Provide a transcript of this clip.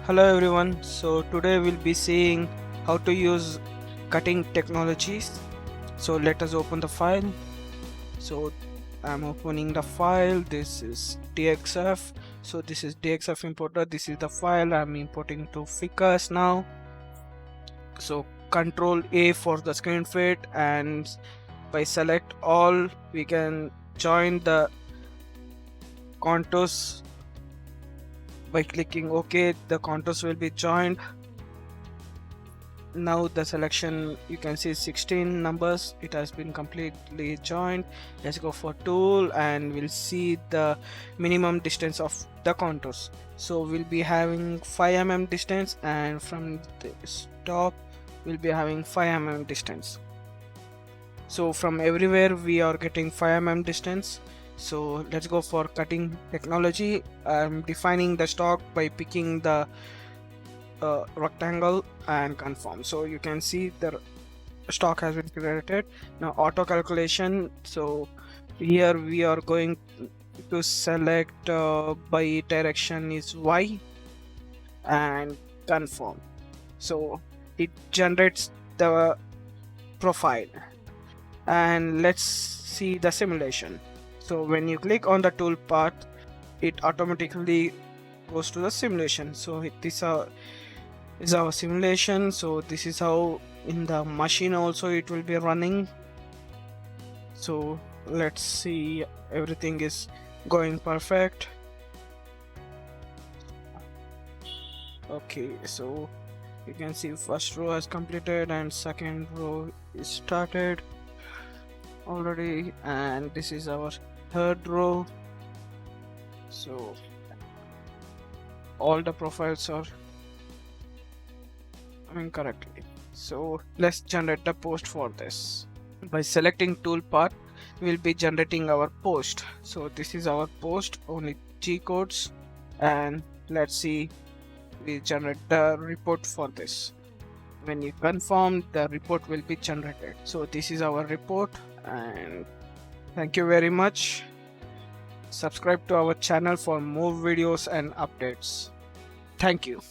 Hello everyone, so today we'll be seeing how to use cutting technologies. So let us open the file. So I'm opening the file. This is DXF. So this is DXF importer. This is the file I'm importing to Fikus now. So Control A for the screen fit, and by select all we can join the contours. By clicking OK, the contours will be joined. Now the selection, you can see 16 numbers, it has been completely joined. Let's go for tool and we'll see the minimum distance of the contours. So we'll be having 5 mm distance, and from this top we'll be having 5 mm distance. So from everywhere we are getting 5 mm distance. So let's go for cutting technology. I'm defining the stock by picking the rectangle and confirm. So you can see the stock has been created. Now auto calculation, so here we are going to select by direction is Y and confirm. So it generates the profile, and let's see the simulation. So when you click on the tool path, it automatically goes to the simulation. So this is our simulation. So this is how in the machine also it will be running. So let's see, everything is going perfect. Okay, so you can see first row has completed and second row is started already, and this is our third row. So all the profiles are coming correctly. So let's generate the post for this. By selecting tool path, we'll be generating our post. So this is our post, only G codes, and let's see, we generate the report for this. When you confirm, the report will be generated. So this is our report, and thank you very much. Subscribe to our channel for more videos and updates. Thank you.